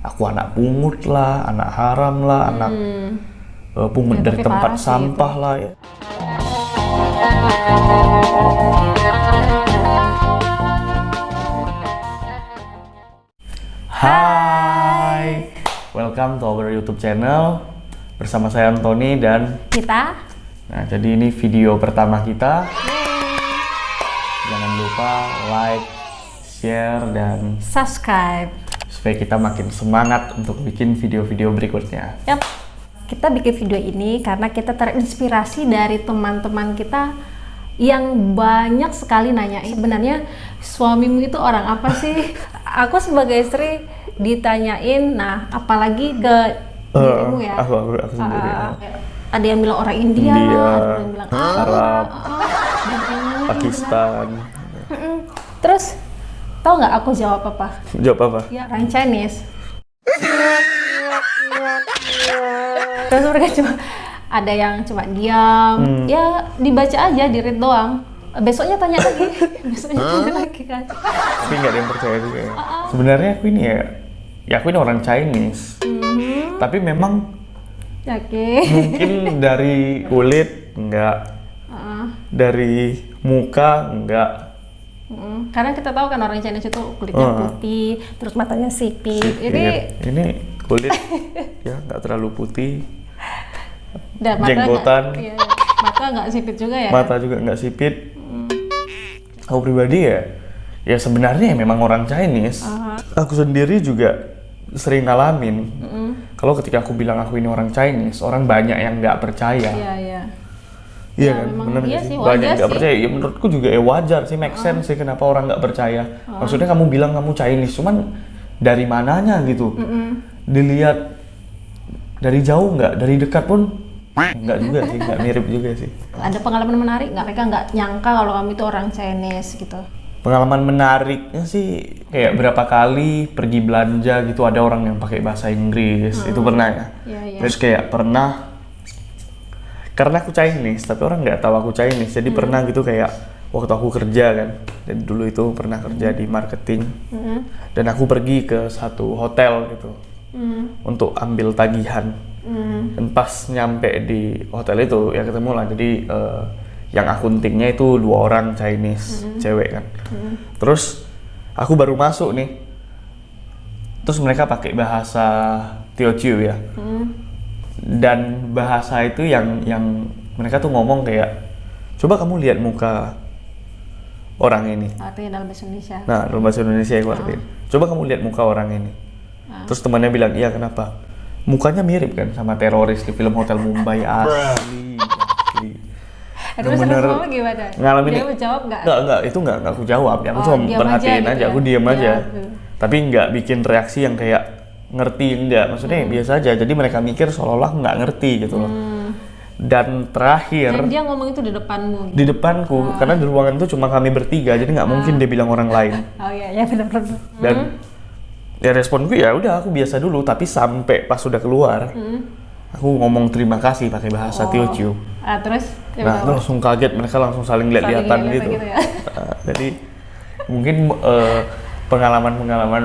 aku anak pungut lah, anak haram lah, anak pungut dari tempat sampah lah ya. Hai, welcome to our YouTube channel bersama saya Antoni dan kita. Nah, jadi ini video pertama kita. Jangan lupa like, share, dan subscribe supaya kita makin semangat untuk bikin video-video berikutnya. Yap, kita bikin video ini karena kita terinspirasi dari teman-teman kita yang banyak sekali nanya, sebenarnya suamimu itu orang apa sih? Aku sebagai istri ditanyain, nah apalagi ke dirimu ya. Aku sendiri. Ada yang bilang orang India, ada yang bilang Arab, Pakistan. Terus tahu nggak aku jawab apa? Jawab apa? Ya, orang Chinese. Terus mereka cuma ada yang cuma diam, ya dibaca aja, di read doang. Besoknya tanya lagi, besoknya tanya lagi kan. Tapi nggak ada yang percaya juga ya. Sebenarnya aku ini aku ini orang Chinese. Tapi memang mungkin dari kulit enggak, dari muka enggak. Karena kita tahu kan orang Chinese itu kulitnya putih, terus matanya sipit. Ini kulit ya nggak terlalu putih. Dan jenggotan, mata nggak sipit juga ya? Mata juga nggak sipit. Aku pribadi ya sebenarnya memang orang Chinese. Aku sendiri juga sering ngalamin. Kalau ketika aku bilang aku ini orang Chinese, orang banyak yang nggak percaya. Iya kan, benar iya sih. sih, Banyak nggak percaya. Ya menurutku juga wajar sih, make sense sih kenapa orang nggak percaya. Maksudnya kamu bilang kamu Chinese, cuman dari mananya gitu? Dilihat dari jauh nggak, dari dekat pun nggak juga sih, nggak mirip juga sih. Ada pengalaman menarik nggak? Mereka nggak nyangka kalau kamu itu orang Chinese gitu. Pengalaman menariknya sih kayak berapa kali pergi belanja gitu ada orang yang pakai bahasa Inggris, itu pernah ya. Terus kayak pernah, karena aku Chinese tapi orang nggak tahu aku Chinese, jadi pernah gitu kayak waktu aku kerja kan, dan dulu itu pernah kerja di marketing, dan aku pergi ke satu hotel gitu untuk ambil tagihan. Dan pas nyampe di hotel itu ya ketemu lah, jadi yang akuntingnya itu 2 orang Chinese, cewek kan. Terus aku baru masuk nih, terus mereka pakai bahasa Teochew ya. Dan bahasa itu yang mereka tuh ngomong kayak, coba kamu lihat muka orang ini. Artinya dalam bahasa Indonesia. Nah, dalam bahasa Indonesia aku artiin. Coba kamu lihat muka orang ini. Terus temannya bilang, iya kenapa? Mukanya mirip kan sama teroris di film Hotel Mumbai. Asli. Terus kamu gimana? Ngalamin. Dia menjawab nggak? Enggak, itu enggak aku jawab. Aku cuma perhatiin aja, gitu aku diam aja. Tapi nggak bikin reaksi yang kayak ngerti, enggak. Maksudnya biasa aja. Jadi mereka mikir seolah-olah nggak ngerti gitu loh. Dan terakhir, dan dia ngomong itu di depanmu? Di depanku, karena di ruangan itu cuma kami bertiga, jadi nggak mungkin dia bilang orang lain. Oh iya, benar-benar. Dan ya responku ya udah aku biasa dulu, tapi sampai pas sudah keluar, aku ngomong terima kasih pakai bahasa Teochew. Terus? Nah, itu langsung kaget, mereka langsung saling lihat-lihatan gitu. Ya? Jadi mungkin pengalaman-pengalaman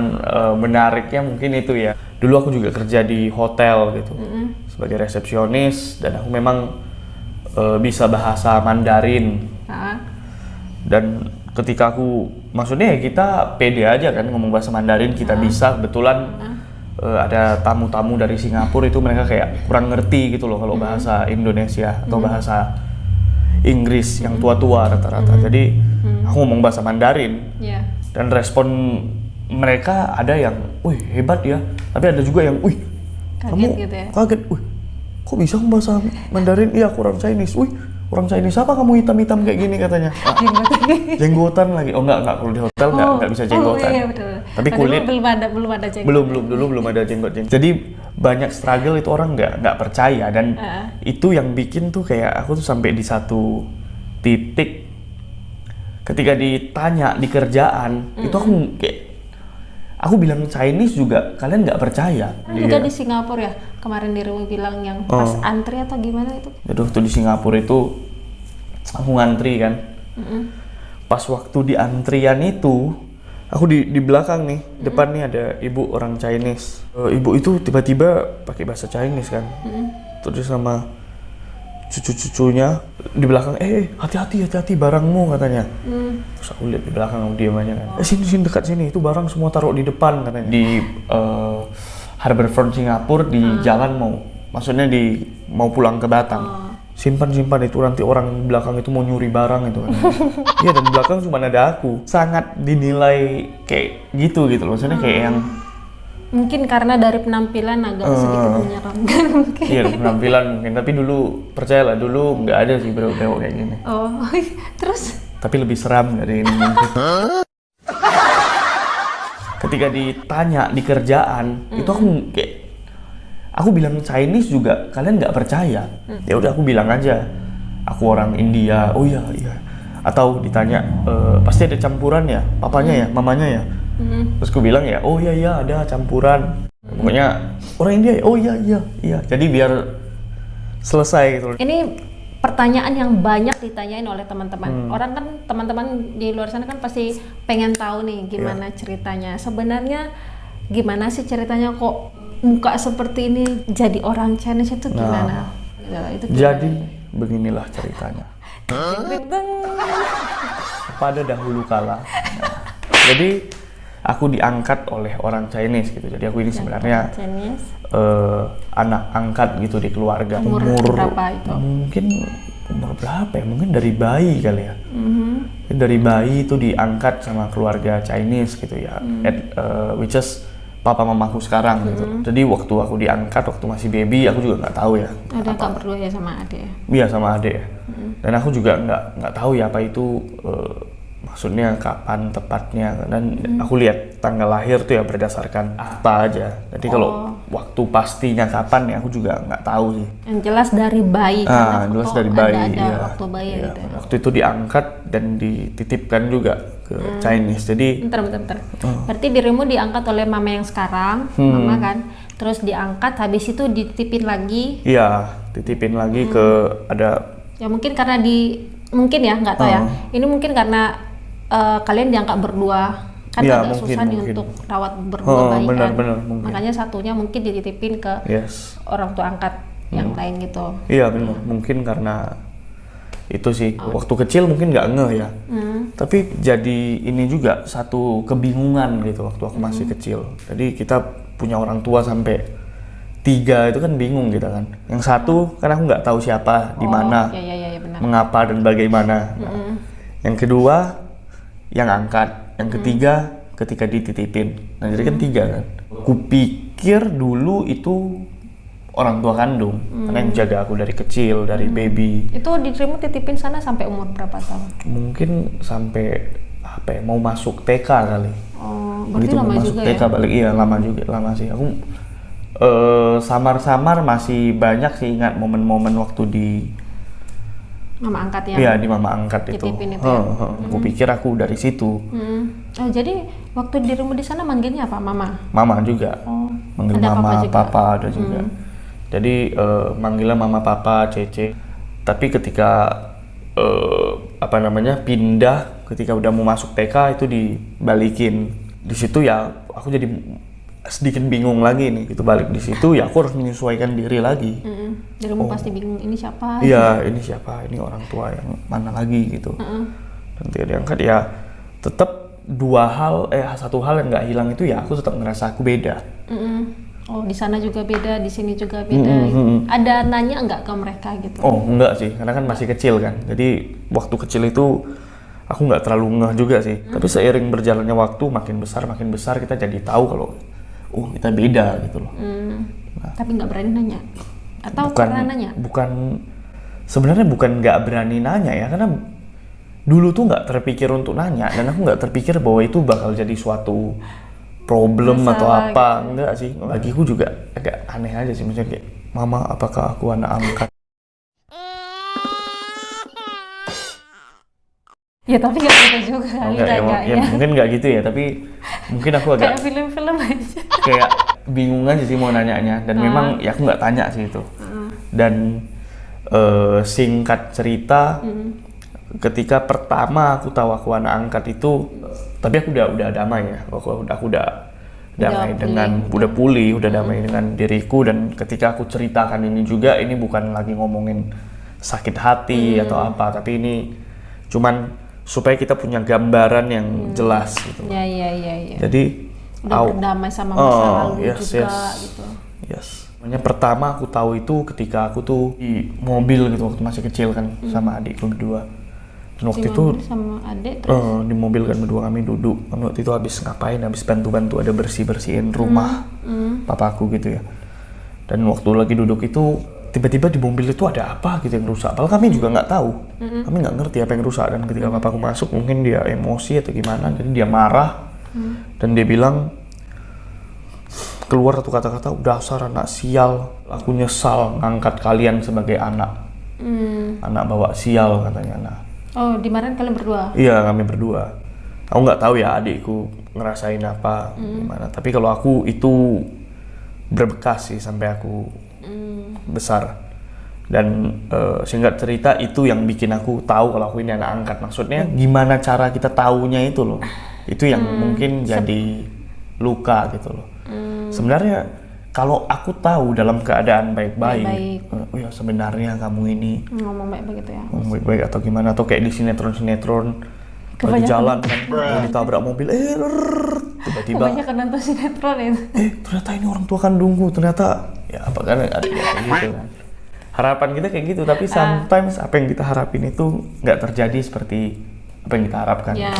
menariknya mungkin itu ya. Dulu aku juga kerja di hotel gitu, sebagai resepsionis, dan aku memang bisa bahasa Mandarin. Dan ketika aku, maksudnya ya kita pede aja kan ngomong bahasa Mandarin, kita bisa. Kebetulan ada tamu-tamu dari Singapura itu mereka kayak kurang ngerti gitu loh kalau bahasa Indonesia atau bahasa Inggris yang tua-tua rata-rata. Jadi aku ngomong bahasa Mandarin, dan respon mereka ada yang, wih hebat ya, tapi ada juga yang, wih kamu gitu ya? Kaget, wih kok bisa bahasa Mandarin? Iya aku orang Chinese. Wih orang Chinese apa kamu hitam-hitam kayak gini katanya? Jenggotan lagi. Oh enggak, kalau di hotel enggak bisa jenggotan. Iya, betul. Tapi kulit belum ada jenggot. Dulu belum ada jenggot. Jadi banyak struggle itu orang nggak percaya, dan itu yang bikin tuh kayak aku tuh sampai di satu titik ketika ditanya di kerjaan itu aku bilang Chinese juga kalian nggak percaya. Juga di Singapura ya, kemarin dirimu bilang yang pas antri atau gimana itu? Jadi waktu di Singapura itu aku ngantri kan. Pas waktu di antrian itu Aku di belakang nih, depan nih ada ibu orang Chinese. Ibu itu tiba-tiba pakai bahasa Chinese kan. Terus sama cucu-cucunya di belakang, hati-hati barangmu katanya. Terus aku lihat di belakang, aku diam aja kan. Sini dekat sini, itu barang semua taruh di depan katanya. Di Harbourfront Singapura di jalan maksudnya mau pulang ke Batam. Simpan itu, nanti orang belakang itu mau nyuri barang itu kan. Iya, dan di belakang cuma ada aku. Sangat dinilai kayak gitu loh, maksudnya kayak yang mungkin karena dari penampilan agak sedikit menyeramkan mungkin. Iya, penampilan mungkin, tapi dulu percayalah, dulu nggak ada sih brewok kayak gini. Terus? Tapi lebih seram dari ini mungkin. Ketika ditanya di kerjaan, itu aku bilang Chinese juga kalian nggak percaya. Ya udah aku bilang aja, aku orang India. Oh iya. Atau ditanya, pasti ada campuran ya, papanya ya, mamanya ya. Terus aku bilang ya, oh iya ada campuran. Pokoknya orang India ya, oh iya. Jadi biar selesai gitu. Ini pertanyaan yang banyak ditanyain oleh teman-teman. Orang kan, teman-teman di luar sana kan pasti pengen tahu nih gimana ceritanya. Sebenarnya gimana sih ceritanya kok muka seperti ini jadi orang Chinese itu gimana? Itu gimana? Jadi beginilah ceritanya. Pada dahulu kala. Jadi aku diangkat oleh orang Chinese gitu. Jadi aku ini sebenarnya anak angkat gitu di keluarga. Umur berapa itu? Mungkin umur berapa ya? Mungkin dari bayi kali ya. Dari bayi itu diangkat sama keluarga Chinese gitu ya. Which is papa mamaku sekarang gitu. Jadi waktu aku diangkat, waktu masih baby, aku juga nggak tahu ya. Ada kak berdua ya sama adik? Iya, sama adik. Dan aku juga nggak tahu ya apa itu maksudnya kapan tepatnya. Dan aku lihat tanggal lahir tuh ya berdasarkan apa aja. Jadi kalau waktu pastinya kapan ya aku juga nggak tahu sih. Yang jelas dari bayi. Jelas dari bayi. Ada waktu bayi gitu. Waktu itu diangkat dan dititipkan juga ke Chinese. Jadi bentar. Berarti dirimu diangkat oleh mama yang sekarang, mama kan. Terus diangkat, habis itu dititipin lagi. Iya, dititipin lagi ke ada. Ya mungkin karena mungkin ya nggak tahu ya. Ini mungkin karena kalian diangkat berdua. Kan agak susah nih untuk rawat berdua bayi kan. Bener, makanya satunya mungkin dititipin ke orang tua angkat yang lain gitu. Iya benar, mungkin karena itu sih. Waktu kecil mungkin nggak ngeh ya. Tapi jadi ini juga satu kebingungan gitu waktu aku masih kecil. Jadi kita punya orang tua sampai 3 itu kan bingung gitu kan. Yang satu kan aku nggak tahu siapa, di mana, mengapa dan bagaimana. Yang kedua yang angkat. Yang ketiga ketika dititipin. Nah jadi kan 3 kan. Kupikir dulu itu orang tua kandung, karena yang jaga aku dari kecil, dari baby. Itu dirimu titipin sana sampai umur berapa tahun? Mungkin sampai mau masuk TK kali. Berarti lama masuk juga TK ya? balik, iya lama sih. Aku samar-samar masih banyak sih ingat momen-momen waktu di mama angkat ya? Iya, di mama angkat itu. Itu ya? Aku pikir aku dari situ. Jadi waktu dirimu di sana manggilnya apa? Mama? Mama juga. Manggil ada mama, papa ada juga. Jadi manggilnya mama, papa, Cece. Tapi ketika pindah, ketika udah mau masuk TK itu dibalikin. Di situ ya aku jadi sedikit bingung lagi nih, gitu. Balik di situ ya aku harus menyesuaikan diri lagi. Dirimu pasti bingung, ini siapa? Iya, ini siapa? Ini orang tua yang mana lagi gitu. Nanti diangkat ya tetap satu hal yang nggak hilang itu ya aku tetap ngerasa aku beda. Oh, di sana juga beda, di sini juga beda. Ada nanya nggak ke mereka gitu? Oh, enggak sih, karena kan masih kecil kan. Jadi waktu kecil itu aku nggak terlalu ngeh juga sih. Tapi seiring berjalannya waktu makin besar kita jadi tahu kalau kita beda gitu loh. Tapi nggak berani nanya? Atau pernah nanya? Sebenarnya bukan nggak berani nanya ya, karena dulu tuh nggak terpikir untuk nanya, dan aku nggak terpikir bahwa itu bakal jadi suatu problem masalah atau apa gitu. Enggak sih, bagiku juga agak aneh aja sih, maksudnya kayak mama apakah aku anak angkat. Ya tapi nggak gitu juga kali ya, mungkin nggak gitu ya, tapi mungkin aku agak kayak film-film aja kayak bingung aja sih mau nanyanya, dan memang ya aku nggak tanya sih itu. Dan singkat cerita ketika pertama aku tahu aku anak angkat itu, tapi aku udah damai ya. Aku udah damai dengan udah pulih, udah damai dengan diriku. Dan ketika aku ceritakan ini juga, ini bukan lagi ngomongin sakit hati atau apa, tapi ini cuman supaya kita punya gambaran yang jelas gitu. Iya. Jadi udah berdamai sama masa lalu juga gitu. Makanya pertama aku tahu itu ketika aku tuh di mobil gitu waktu masih kecil kan sama adikku berdua. Dan waktu itu sama adik terus di mobil kan berdua kami duduk. Kami waktu itu habis bantu-bantu ada bersihin rumah papaku gitu ya. Dan waktu lagi duduk itu tiba-tiba di mobil itu ada apa gitu yang rusak. Padahal kami juga nggak tahu. Kami nggak ngerti apa yang rusak. Dan ketika papaku masuk mungkin dia emosi atau gimana. Jadi dia marah dan dia bilang, keluar satu kata-kata, dasar anak sial, aku nyesal ngangkat kalian sebagai anak. Anak bawa sial katanya. Nah. Oh, dimarahin kalian berdua? Iya, kami berdua. Aku nggak tahu ya adikku ngerasain apa, gimana. Tapi kalau aku itu berbekas sih sampai aku besar. Dan singkat cerita itu yang bikin aku tahu kalau aku ini anak angkat. Maksudnya gimana cara kita taunya itu loh. Itu yang mungkin jadi luka gitu loh. Sebenarnya kalau aku tahu dalam keadaan baik-baik, oh ya sebenarnya kamu ini ngomong baik-baik gitu ya. Ngomong baik-baik atau gimana, atau kayak di sinetron lagi jalan kan, ditabrak mobil, tiba-tiba kebanyakan nonton sinetron itu. Ternyata ini orang tua kandungku, ternyata ya apa kan ada kayak gitu kan. Harapan kita kayak gitu, tapi sometimes apa yang kita harapin itu nggak terjadi seperti apa yang kita harapkan. Ya,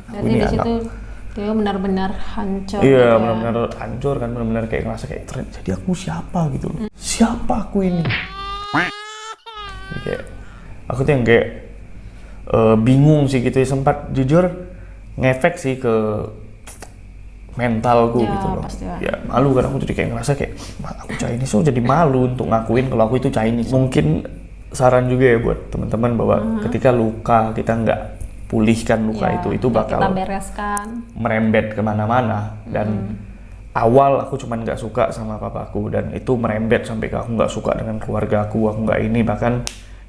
berarti di situ dia benar-benar hancur. Iya, benar-benar hancur kan, benar-benar kayak ngerasa kayak jadi aku siapa gitu loh. Siapa aku ini? Kayak aku tuh yang kayak bingung sih gitu ya, sempat jujur ngefek sih ke mentalku gitu loh. Ya malu kan, aku jadi kayak ngerasa kayak aku Chinese, so jadi malu untuk ngakuin kalau aku itu Chinese. Mungkin saran juga ya buat teman-teman bahwa ketika luka kita nggak pulihkan luka itu bakal kita bereskan, merembet kemana-mana. Dan awal aku cuman nggak suka sama papaku, dan itu merembet sampai ke aku nggak suka dengan keluarga aku nggak ini. Bahkan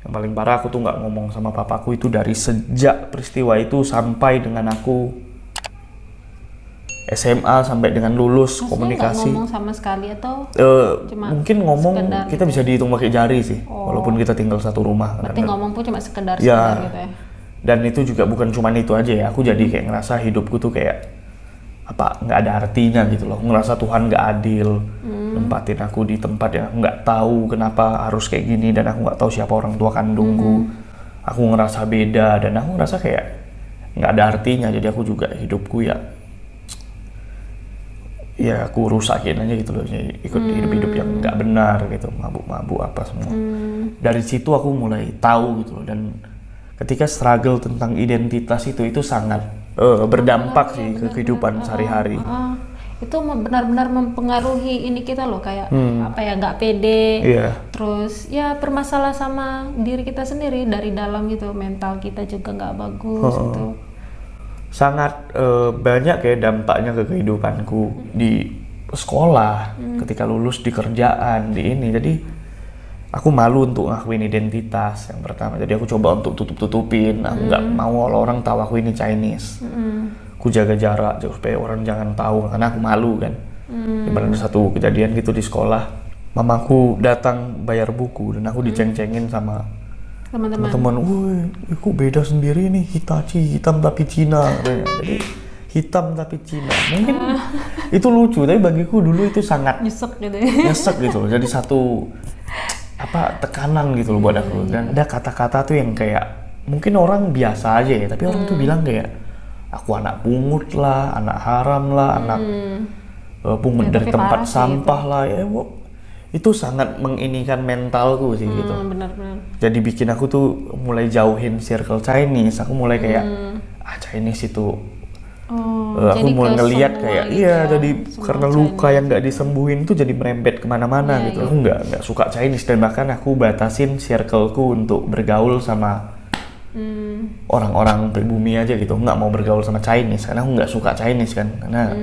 yang paling parah, aku tuh nggak ngomong sama papaku itu dari sejak peristiwa itu sampai dengan aku SMA, sampai dengan lulus. Maksudnya komunikasi nggak ngomong sama sekali atau cuma mungkin ngomong kita bisa dihitung pakai jari sih, walaupun kita tinggal satu rumah. Berarti ngomong pun cuma sekedar gitu ya. Dan itu juga bukan cuma itu aja ya, aku jadi kayak ngerasa hidupku tuh kayak apa, nggak ada artinya gitu loh. Aku ngerasa Tuhan nggak adil, nempatin aku di tempat yang aku nggak tahu kenapa harus kayak gini, dan aku nggak tahu siapa orang tua kandungku. Aku ngerasa beda, dan aku ngerasa kayak nggak ada artinya. Jadi aku juga hidupku ya aku rusakin aja gitu loh, jadi ikut hidup yang nggak benar gitu, mabuk-mabuk apa semua. Dari situ aku mulai tahu gitu loh. Dan ketika struggle tentang identitas itu sangat berdampak sih ke kehidupan sehari-hari. Itu benar-benar mempengaruhi ini kita loh, kayak apa ya, nggak pede, terus ya bermasalah sama diri kita sendiri dari dalam gitu, mental kita juga nggak bagus gitu. Sangat banyak ya dampaknya ke kehidupanku di sekolah, ketika lulus, di kerjaan, di ini. Jadi aku malu untuk ngakuin identitas yang pertama. Jadi aku coba untuk tutup-tutupin. Aku nggak mau orang tahu aku ini Chinese. Aku jaga jarak supaya orang jangan tahu, karena aku malu kan. Dimana ada satu kejadian gitu di sekolah, mamaku datang bayar buku dan aku diceng-cengin sama teman-teman. Woi, kok beda sendiri nih, Hitachi, hitam tapi Cina. Jadi hitam tapi Cina. Mungkin itu lucu, tapi bagiku dulu itu sangat nyesek gitu ya. Nyesek gitu. Jadi satu tekanan gitu loh buat aku. Dan ada kata-kata tuh yang kayak mungkin orang biasa aja ya, tapi orang tuh bilang kayak aku anak pungut lah, anak haram lah, anak pungut dari tempat sampah lah ya. Itu sangat menginikan mentalku sih gitu. Benar-benar. Jadi bikin aku tuh mulai jauhin circle Chinese. Aku mulai kayak Chinese itu aku mulai ngelihat kayak jadi karena luka yang nggak disembuhin itu jadi merembet kemana-mana gitu. Aku nggak suka Chinese, dan bahkan aku batasin circleku untuk bergaul sama orang-orang pribumi aja gitu. Nggak mau bergaul sama Chinese karena aku nggak suka Chinese kan, karena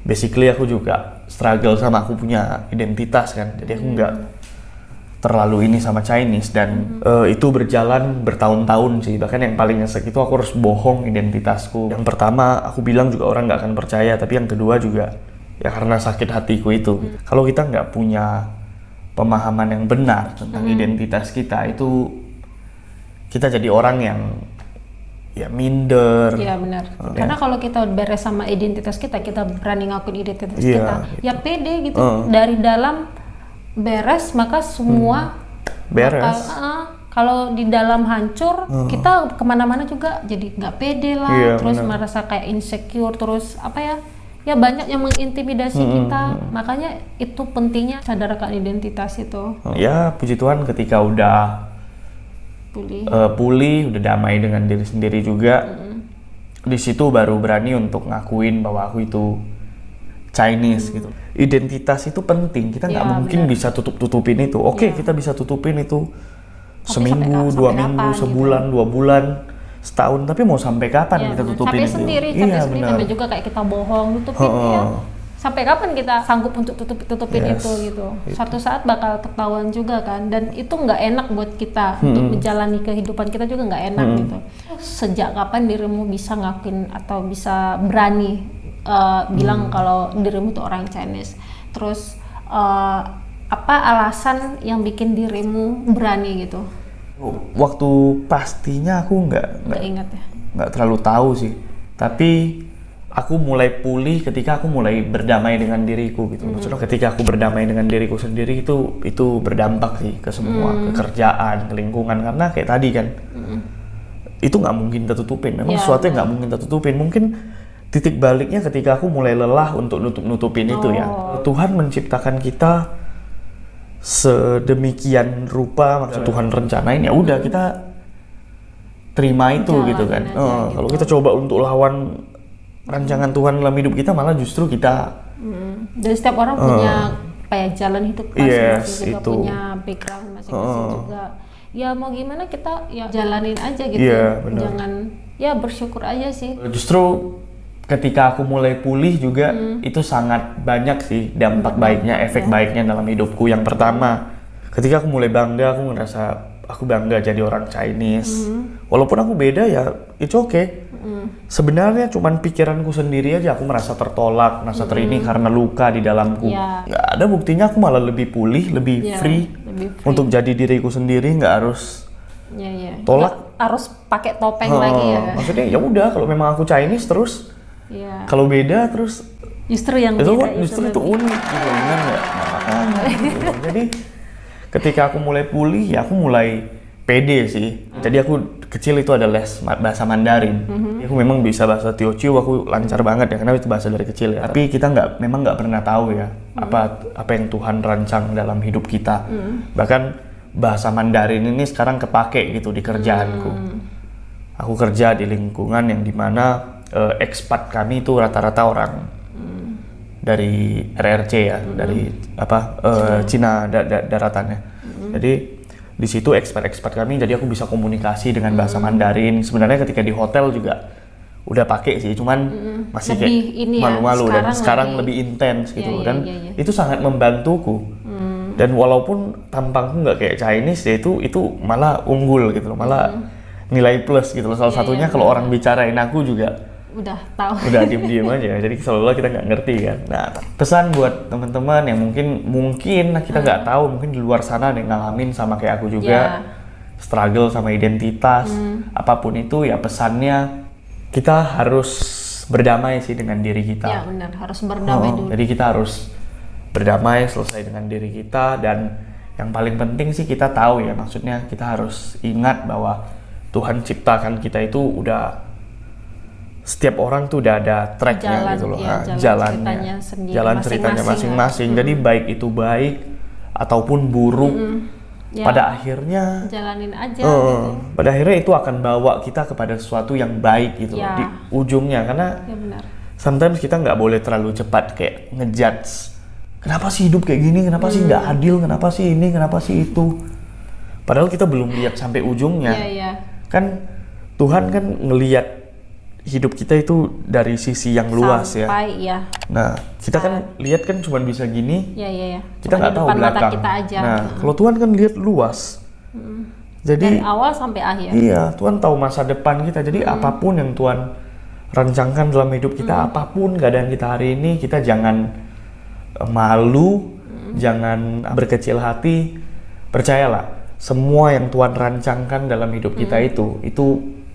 basically aku juga struggle sama aku punya identitas kan. Jadi aku terlalu ini sama Chinese dan itu berjalan bertahun-tahun sih. Bahkan yang paling nyesek itu aku harus bohong identitasku. Yang pertama aku bilang juga orang nggak akan percaya, tapi yang kedua juga ya karena sakit hatiku itu. Kalau kita nggak punya pemahaman yang benar tentang identitas kita, itu kita jadi orang yang ya minder. Iya benar. Karena kalau kita beres sama identitas kita berani ngakuin identitas kita, ya pede gitu. Dari dalam beres, maka semua beres. Kalau di dalam hancur, kita kemana-mana juga jadi nggak pede lah, terus merasa kayak insecure, terus apa ya banyak yang mengintimidasi kita. Makanya itu pentingnya sadarkan identitas itu. Ya puji Tuhan ketika udah pulih, udah damai dengan diri sendiri juga, di situ baru berani untuk ngakuin bahwa aku itu Chinese gitu. Identitas itu penting, kita nggak mungkin bisa tutup-tutupin itu. Oke, kita bisa tutupin itu seminggu, 2 minggu, sebulan, 2 bulan, setahun, tapi mau sampai kapan kita tutupin capek itu? Sendiri, capek juga kayak kita bohong, tutupin ya. Sampai kapan kita sanggup untuk tutupin itu gitu. Suatu saat bakal ketahuan juga kan, dan itu nggak enak buat kita untuk menjalani kehidupan kita juga nggak enak gitu. Sejak kapan dirimu bisa ngakuin atau bisa berani bilang kalau dirimu tuh orang Chinese? Terus apa alasan yang bikin dirimu berani gitu? Waktu pastinya aku nggak ingat ya? Nggak terlalu tahu sih. Tapi aku mulai pulih ketika aku mulai berdamai dengan diriku gitu. Maksudnya ketika aku berdamai dengan diriku sendiri itu berdampak sih ke semua, ke kerjaan, ke lingkungan. Karena kayak tadi kan, itu nggak mungkin kita tutupin. Memang sesuatu yang nggak mungkin kita tutupin. Mungkin titik baliknya ketika aku mulai lelah untuk nutupin itu ya. Tuhan menciptakan kita sedemikian rupa, maksud Tuhan rencanain, ya udah kita terima itu gitu kan. Kalau kita coba untuk lawan rancangan Tuhan dalam hidup kita, malah justru kita. Dan setiap orang punya jalan hidup masing-masing, juga itu. Punya background masing-masing juga. Ya mau gimana kita ya jalanin aja gitu. Jangan bersyukur aja sih. Justru ketika aku mulai pulih juga, itu sangat banyak sih dampak baiknya, efek baiknya dalam hidupku. Yang pertama, ketika aku mulai bangga, aku ngerasa aku bangga jadi orang Chinese. Walaupun aku beda ya, it's okay. Sebenarnya cuman pikiranku sendiri aja, aku merasa tertolak, merasa terini karena luka di dalamku. Nggak ada buktinya, aku malah lebih pulih, lebih free untuk jadi diriku sendiri, nggak harus tolak. Nggak harus pakai topeng lagi ya. Maksudnya ya udah, kalau memang aku Chinese terus. Kalau beda terus justru yang itu beda justru itu unik gitu, benar nggak? Jadi ketika aku mulai pulih ya aku mulai pede sih. Jadi aku kecil itu ada les bahasa Mandarin. Aku memang bisa bahasa Teochew, aku lancar banget ya karena itu bahasa dari kecil ya. Tapi kita memang nggak pernah tahu ya apa yang Tuhan rancang dalam hidup kita. Bahkan bahasa Mandarin ini sekarang kepake gitu di kerjaanku. Aku kerja di lingkungan yang dimana ekspat kami itu rata-rata orang dari RRC ya, dari Cina daratannya. Jadi di situ ekspat kami, jadi aku bisa komunikasi dengan bahasa Mandarin. Sebenarnya ketika di hotel juga udah pakai sih, cuman masih kayak malu-malu dan sekarang lebih intens gitu. Dan itu sangat membantuku. Dan walaupun tampangku nggak kayak Chinese ya, itu malah unggul gitu loh, malah nilai plus gitu loh. Salah satunya kalau orang bicarain aku juga udah tahu, udah diem aja, jadi seolah-olah kita nggak ngerti kan. Nah, pesan buat teman-teman yang mungkin kita nggak tahu, mungkin di luar sana ada yang ngalamin sama kayak aku juga, struggle sama identitas, apapun itu ya, pesannya kita harus berdamai sih dengan diri kita. Ya benar, harus berdamai dulu. Jadi kita harus berdamai, selesai dengan diri kita, dan yang paling penting sih kita tahu ya, maksudnya kita harus ingat bahwa Tuhan ciptakan kita itu udah, setiap orang tuh udah ada tracknya gitu loh, jalannya, jalan ceritanya masing-masing. Jadi baik itu baik ataupun buruk, pada akhirnya jalanin aja. Gitu. Pada akhirnya itu akan bawa kita kepada sesuatu yang baik gitu loh, di ujungnya. Karena sometimes kita nggak boleh terlalu cepat kayak ngejudge. Kenapa sih hidup kayak gini? Kenapa sih nggak adil? Kenapa sih ini? Kenapa sih itu? Padahal kita belum lihat sampai ujungnya. Kan Tuhan kan ngelihat hidup kita itu dari sisi yang luas ya. Sampai ya. Nah, kita kan lihat kan cuma bisa gini. Iya. Kita nggak tahu belakang. Kita aja. Nah, kalau Tuhan kan lihat luas. Jadi dari awal sampai akhir. Iya, Tuhan tahu masa depan kita. Jadi apapun yang Tuhan rancangkan dalam hidup kita, apapun keadaan kita hari ini, kita jangan malu, jangan berkecil hati. Percayalah, semua yang Tuhan rancangkan dalam hidup kita itu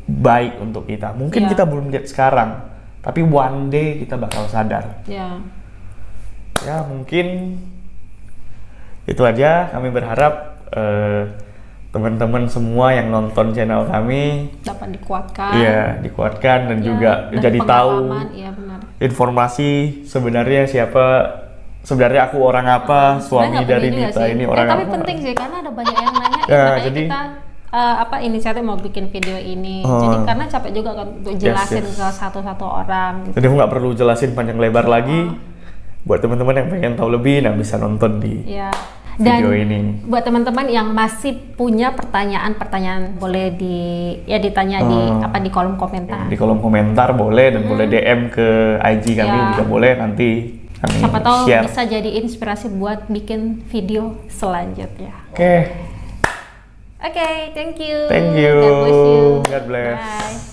baik untuk kita. Mungkin kita belum lihat sekarang, tapi one day kita bakal sadar. Ya mungkin itu aja. Kami berharap teman-teman semua yang nonton channel kami dapat dikuatkan. Iya, dikuatkan dan juga jadi tahu informasi sebenarnya sebenarnya aku orang apa, suami dari Nita ini orang tapi apa. Penting sih karena ada banyak yang nanya jadi kita inisiatif mau bikin video ini. Jadi karena capek juga kan untuk jelasin ke satu-satu orang gitu. Jadi aku nggak perlu jelasin panjang lebar lagi. Buat teman-teman yang pengen tahu lebih, nah bisa nonton di video ini. Buat teman-teman yang masih punya pertanyaan boleh ditanya di kolom komentar. Di kolom komentar boleh, dan boleh DM ke IG kami juga boleh, nanti kami siapa tahu share. Bisa jadi inspirasi buat bikin video selanjutnya. Oke, thank you. God bless you. God bless. Bye.